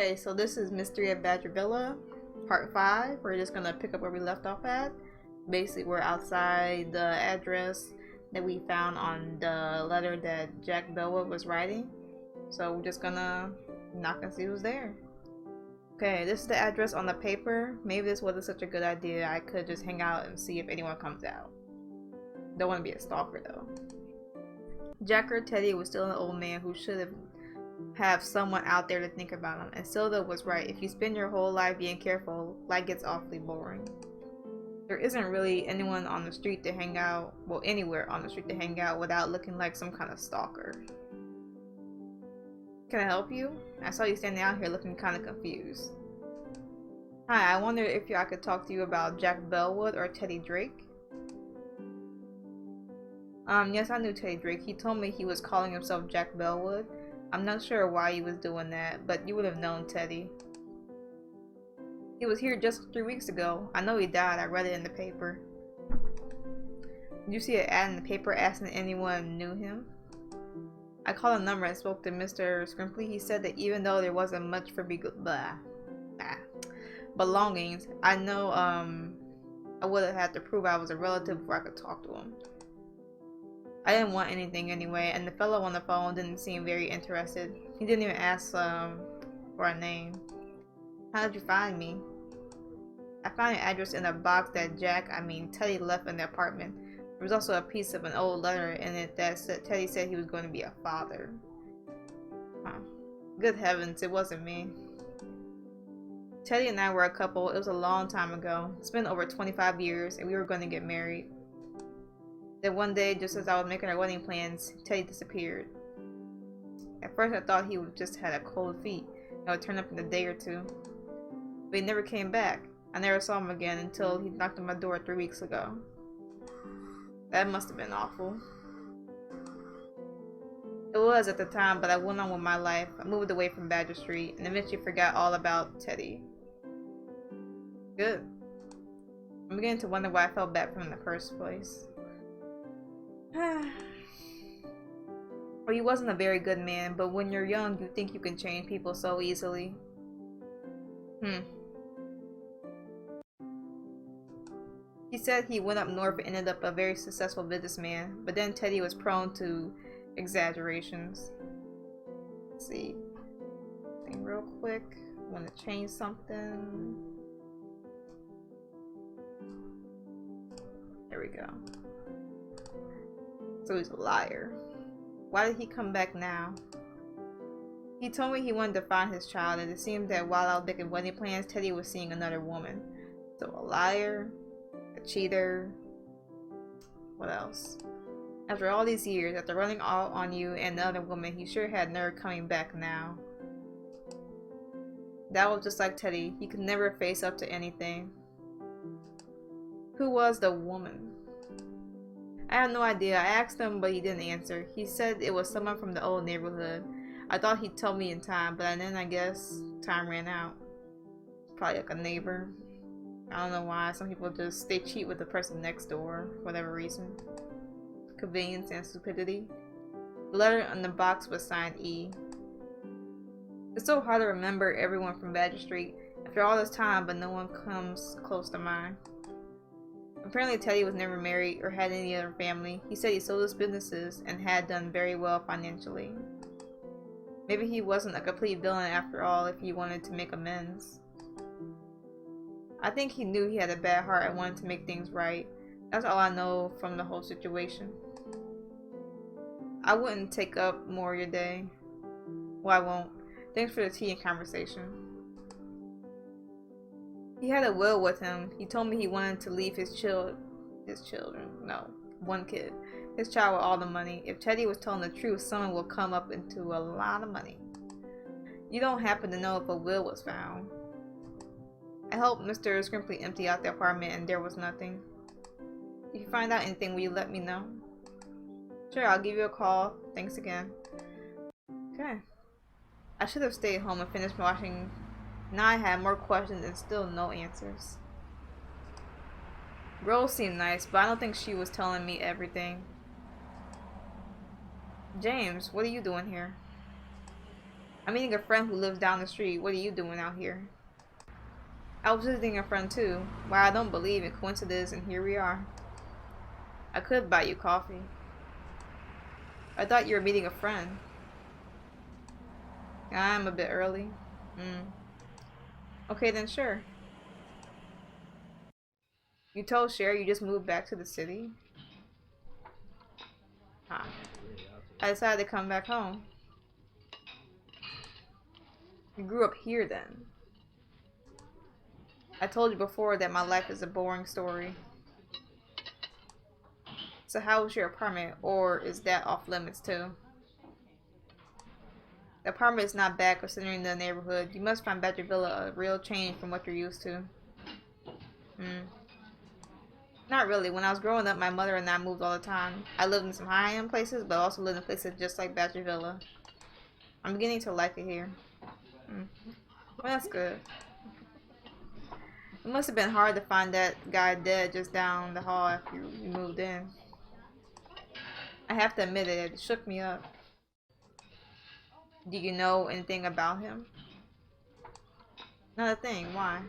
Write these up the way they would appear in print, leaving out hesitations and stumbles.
Okay, so this is Mystery at Badger Villa, part 5. We're just gonna pick up where we left off at. Basically, we're outside the address that we found on the letter that Jack Bellwood was writing. So we're just gonna knock and see who's there. Okay, this is the address on the paper. Maybe this wasn't such a good idea. I could just hang out and see if anyone comes out. Don't want to be a stalker though. Jack or Teddy was still an old man who should have someone out there to think about him. And Silda was right. If you spend your whole life being careful, life gets awfully boring. There isn't really anyone on the street to hang out, well, anywhere on the street to hang out without looking like some kind of stalker. Can I help you? I saw you standing out here looking kind of confused. Hi, I wonder if I could talk to you about Jack Bellwood or Teddy Drake. Yes, I knew Teddy Drake. He told me he was calling himself Jack Bellwood. I'm not sure why he was doing that, but you would have known Teddy. He was here just 3 weeks ago. I know he died. I read it in the paper. Did you see an ad in the paper asking if anyone knew him? I called a number and spoke to Mr. Scrimply. He said that even though there wasn't much for belongings, I know I would have had to prove I was a relative before I could talk to him. I didn't want anything anyway, and the fellow on the phone didn't seem very interested. He didn't even ask for a name. How did you find me? I found an address in a box that Teddy left in the apartment. There was also a piece of an old letter in it that said Teddy said he was going to be a father. Huh. Good heavens, it wasn't me. Teddy and I were a couple. It was a long time ago. It's been over 25 years, and we were going to get married. Then one day, just as I was making our wedding plans, Teddy disappeared. At first I thought he just had a cold feet and would turn up in a day or two. But he never came back. I never saw him again until he knocked on my door 3 weeks ago. That must have been awful. It was at the time, but I went on with my life. I moved away from Badger Street and eventually forgot all about Teddy. Good. I'm beginning to wonder why I felt bad for him in the first place. Well, he wasn't a very good man, but when you're young, you think you can change people so easily. He said he went up north and ended up a very successful businessman, but then Teddy was prone to exaggerations. Let's see. Thing real quick. I want to change something. There we go. So he's a liar. Why did he come back now? He told me he wanted to find his child, and it seemed that while I was making wedding plans, Teddy was seeing another woman. So a liar, a cheater, what else? After all these years, after running all on you and the other woman, he sure had nerve coming back now. That was just like Teddy. He could never face up to anything. Who was the woman? I have no idea. I asked him, but he didn't answer. He said it was someone from the old neighborhood. I thought he'd tell me in time, but then I guess time ran out. Probably like a neighbor. I don't know why. Some people they cheat with the person next door for whatever reason. Convenience and stupidity. The letter on the box was signed E. It's so hard to remember everyone from Badger Street after all this time, but no one comes close to mine. Apparently Teddy was never married or had any other family. He said he sold his businesses and had done very well financially. Maybe he wasn't a complete villain after all if he wanted to make amends. I think he knew he had a bad heart and wanted to make things right. That's all I know from the whole situation. I wouldn't take up more of your day. Well, I won't. Thanks for the tea and conversation. He had a will with him. He told me he wanted to leave his child with all the money. If Teddy was telling the truth, someone will come up into a lot of money. You don't happen to know if a will was found? I helped Mr. Scrimply empty out the apartment and there was nothing. If you find out anything, will you let me know? Sure, I'll give you a call. Thanks again. Okay. I should have stayed home and finished watching. Now I had more questions and still no answers. Rose seemed nice, but I don't think she was telling me everything. James, what are you doing here? I'm meeting a friend who lives down the street. What are you doing out here? I was visiting a friend too. Wow, I don't believe in coincidence, and here we are. I could buy you coffee. I thought you were meeting a friend. I'm a bit early. Okay then, sure. You told Sherry you just moved back to the city? Huh. I decided to come back home. You grew up here then? I told you before that my life is a boring story. So how was your apartment, or is that off limits too? The apartment is not bad considering the neighborhood. You must find Badger Villa a real change from what you're used to. Not really. When I was growing up, my mother and I moved all the time. I lived in some high-end places, but also lived in places just like Badger Villa. I'm beginning to like it here. Well, that's good. It must have been hard to find that guy dead just down the hall after you moved in. I have to admit it shook me up. Do you know anything about him? Not a thing. Why?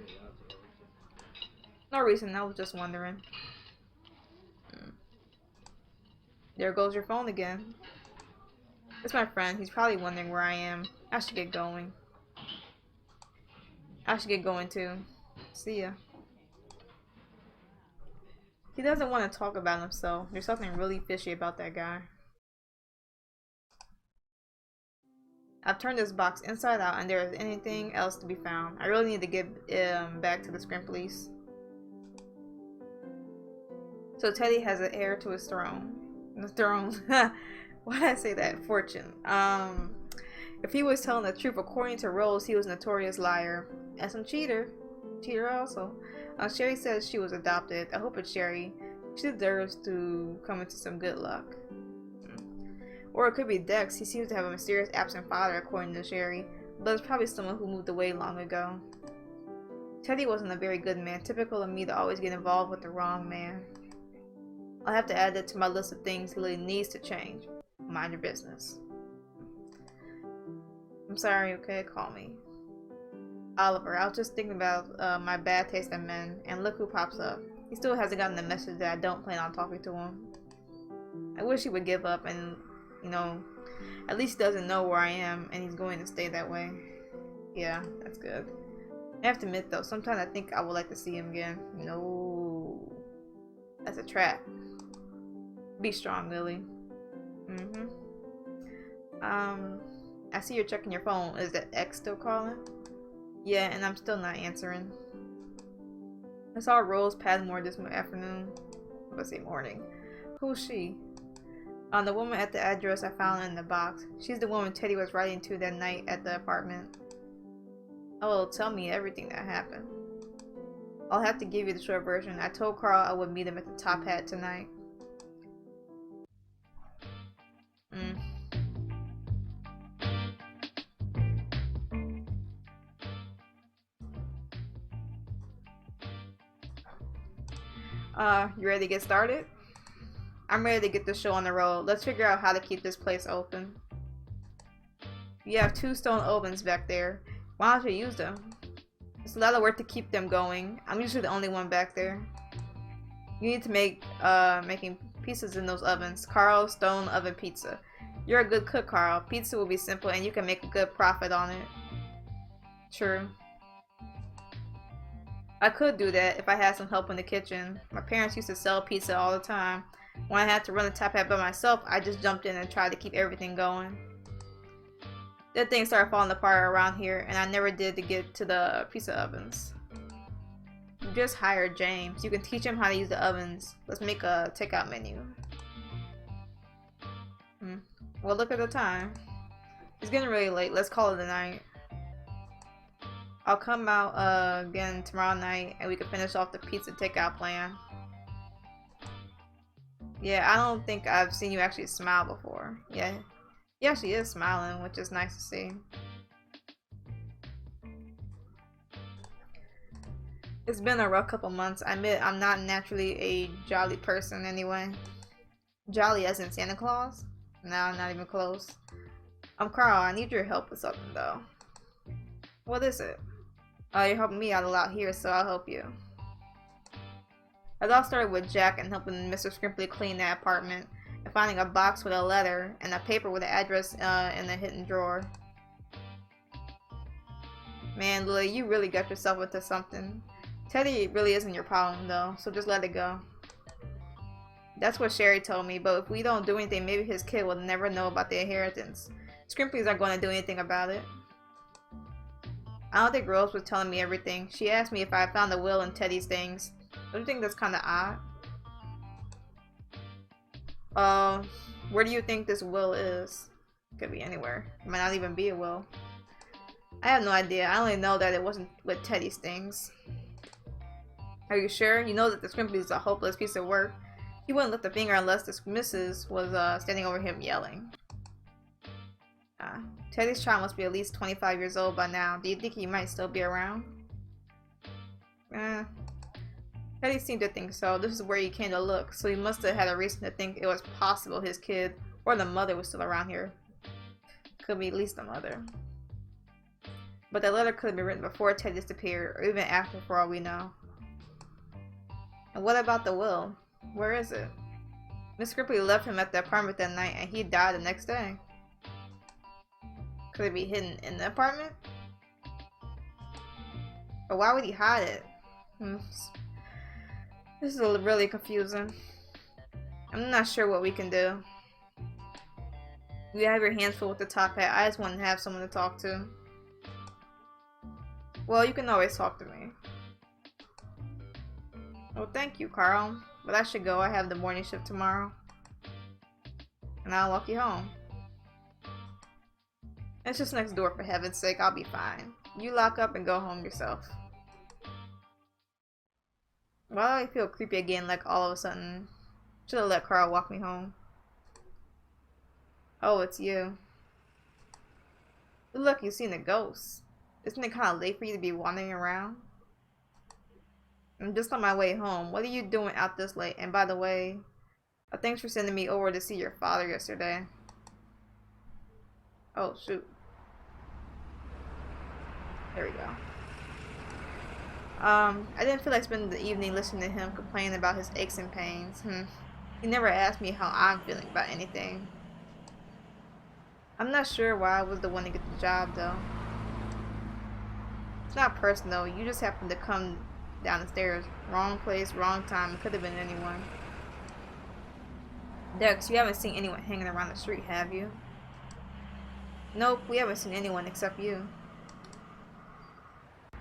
No reason. I was just wondering. There goes your phone again. It's my friend. He's probably wondering where I am. I should get going. I should get going too. See ya. He doesn't want to talk about himself. There's something really fishy about that guy. I've turned this box inside out and there is anything else to be found. I really need to get back to the Scrim Police. So Teddy has an heir to his throne. The throne. Why did I say that? Fortune. If he was telling the truth, according to Rose, he was a notorious liar. And some cheater. Cheater also. Sherry says she was adopted. I hope it's Sherry. She deserves to come into some good luck. Or it could be Dex. He seems to have a mysterious absent father, according to Sherry. But it's probably someone who moved away long ago. Teddy wasn't a very good man. Typical of me to always get involved with the wrong man. I'll have to add that to my list of things Lily needs to change. Mind your business. I'm sorry, okay? Call me. Oliver, I was just thinking about my bad taste in men, and look who pops up. He still hasn't gotten the message that I don't plan on talking to him. I wish he would give up and, you know, at least he doesn't know where I am, and he's going to stay that way. Yeah, that's good. I have to admit though, sometimes I think I would like to see him again. No. That's a trap. Be strong, Lily. I see you're checking your phone. Is that X still calling? Yeah, and I'm still not answering. I saw Rose Padmore this afternoon. Let's say morning. Who's she? The woman at the address I found in the box. She's the woman Teddy was writing to that night at the apartment. Oh, tell me everything that happened. I'll have to give you the short version. I told Carl I would meet him at the Top Hat tonight. You ready to get started? I'm ready to get the show on the road. Let's figure out how to keep this place open. You have 2 stone ovens back there. Why don't you use them? It's a lot of work to keep them going. I'm usually the only one back there. You need to make making pizzas in those ovens. Carl, stone oven pizza. You're a good cook, Carl. Pizza will be simple and you can make a good profit on it. True. I could do that if I had some help in the kitchen. My parents used to sell pizza all the time. When I had to run the Top Hat by myself, I just jumped in and tried to keep everything going. Then things started falling apart around here, and I never did to get to the pizza ovens. You just hired James. You can teach him how to use the ovens. Let's make a takeout menu. Well, look at the time. It's getting really late. Let's call it a night. I'll come out again tomorrow night and we can finish off the pizza takeout plan. Yeah, I don't think I've seen you actually smile before. Yeah, he actually is smiling, which is nice to see. It's been a rough couple months. I admit I'm not naturally a jolly person anyway. Jolly as in Santa Claus? No, not even close. Carl, I need your help with something though. What is it? You're helping me out a lot here, so I'll help you. It all started with Jack and helping Mr. Scrimply clean that apartment, and finding a box with a letter and a paper with an address in a hidden drawer. Man, Lily, you really got yourself into something. Teddy really isn't your problem though, so just let it go. That's what Sherry told me, but if we don't do anything, maybe his kid will never know about the inheritance. Scrimply's aren't going to do anything about it. I don't think Rose was telling me everything. She asked me if I found the will and Teddy's things. Don't you think that's kind of odd? Where do you think this will is? Could be anywhere. It might not even be a will. I have no idea. I only know that it wasn't with Teddy's things. Are you sure? You know that the Scrimply is a hopeless piece of work. He wouldn't lift a finger unless the missus was standing over him yelling. Teddy's child must be at least 25 years old by now. Do you think he might still be around? Teddy seemed to think so. This is where he came to look, so he must have had a reason to think it was possible his kid or the mother was still around here. Could be at least the mother. But the letter could have been written before Teddy disappeared, or even after, for all we know. And what about the will? Where is it? Miss Scrimply left him at the apartment that night, and he died the next day. Could it be hidden in the apartment? Or why would he hide it? This is really confusing. I'm not sure what we can do. You have your hands full with the top hat. I just want to have someone to talk to. Well, you can always talk to me. Well, thank you, Carl. But I should go. I have the morning shift tomorrow. And I'll walk you home. It's just next door, for heaven's sake. I'll be fine. You lock up and go home yourself. Why do I feel creepy again, like all of a sudden? Should have let Carl walk me home. Oh, it's you. Look, you've seen a ghost. Isn't it kind of late for you to be wandering around? I'm just on my way home. What are you doing out this late? And by the way, thanks for sending me over to see your father yesterday. Oh, shoot. There we go. I didn't feel like spending the evening listening to him complain about his aches and pains. He never asked me how I'm feeling about anything. I'm not sure why I was the one to get the job, though. It's not personal. You just happened to come down the stairs. Wrong place, wrong time. It could have been anyone. Dex, you haven't seen anyone hanging around the street, have you? Nope, we haven't seen anyone except you.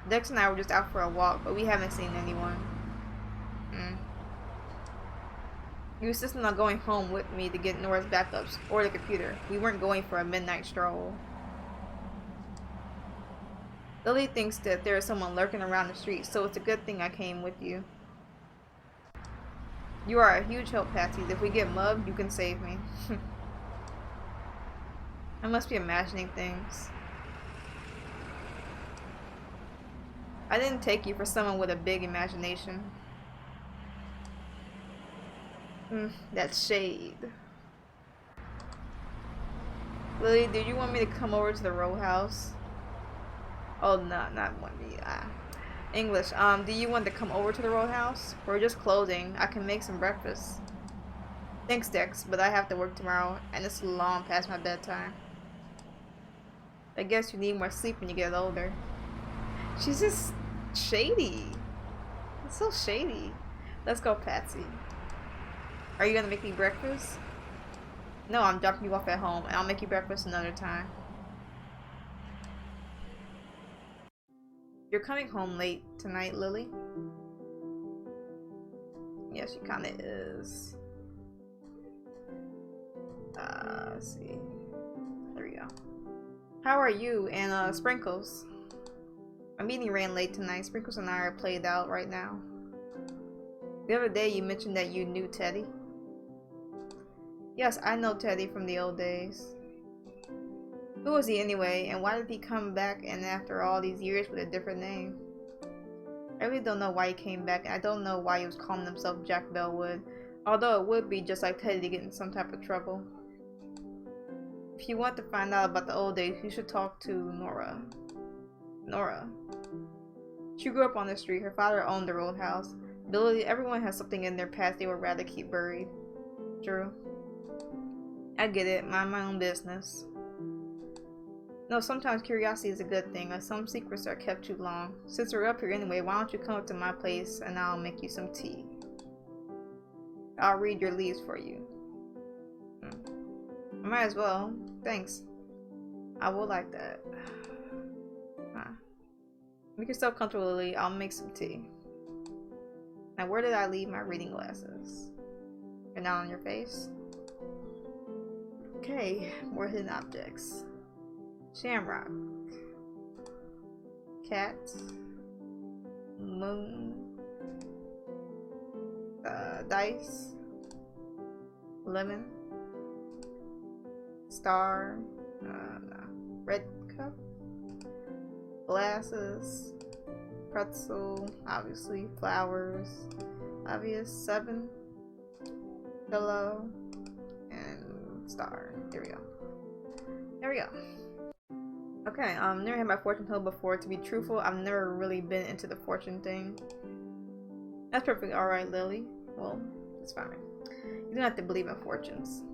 Dex and I were just out for a walk, but we haven't seen anyone. You insisted on going home with me to get Nora's backups, or the computer. We weren't going for a midnight stroll. Lily thinks that there is someone lurking around the street, so it's a good thing I came with you. You are a huge help, Patsy. If we get mugged, you can save me. I must be imagining things. I didn't take you for someone with a big imagination. That's shade. Lily, do you want me to come over to the row house? Oh, no, not want me. English. Do you want to come over to the row house? We're just closing. I can make some breakfast. Thanks, Dex, but I have to work tomorrow, and it's long past my bedtime. I guess you need more sleep when you get older. She's just shady. It's so shady. Let's go, Patsy. Are you gonna make me breakfast? No, I'm dropping you off at home, and I'll make you breakfast another time. You're coming home late tonight, Lily? Yeah, she kinda is. Let's see. There we go. How are you and Sprinkles? My meeting ran late tonight. Sprinkles and I are played out right now. The other day you mentioned that you knew Teddy. Yes, I know Teddy from the old days. Who was he anyway, and why did he come back and after all these years with a different name? I really don't know why he came back, and I don't know why he was calling himself Jack Bellwood, although it would be just like Teddy to get in some type of trouble. If you want to find out about the old days, you should talk to Nora. Nora. She grew up on the street. Her father owned the roadhouse. Billy, everyone has something in their past they would rather keep buried. True. I get it. Mind my own business. No, sometimes curiosity is a good thing. Some secrets are kept too long. Since we're up here anyway, why don't you come up to my place and I'll make you some tea. I'll read your leaves for you. I might as well. Thanks. I will like that. Make yourself comfortable, Lili. I'll make some tea. Now, where did I leave my reading glasses? They're not on your face? Okay, more hidden objects. Shamrock. Cat. Moon. Dice. Lemon. Star. No. Red cup. Glasses. Pretzel. Obviously. Flowers. Obvious. 7. Pillow. And star. There we go. There we go. Okay, never had my fortune told before. To be truthful, I've never really been into the fortune thing. That's perfectly alright, Lili. Well, it's fine. You don't have to believe in fortunes.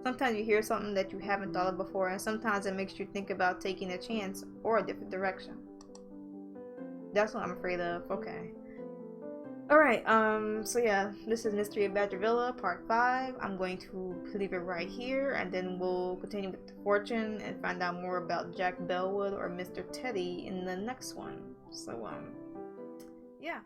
Sometimes you hear something that you haven't thought of before, and sometimes it makes you think about taking a chance or a different direction. That's what I'm afraid of. Okay. Alright, so yeah, this is Mystery of Badger Villa, part 5. I'm going to leave it right here, and then we'll continue with the fortune and find out more about Jack Bellwood or Mr. Teddy in the next one. So, yeah.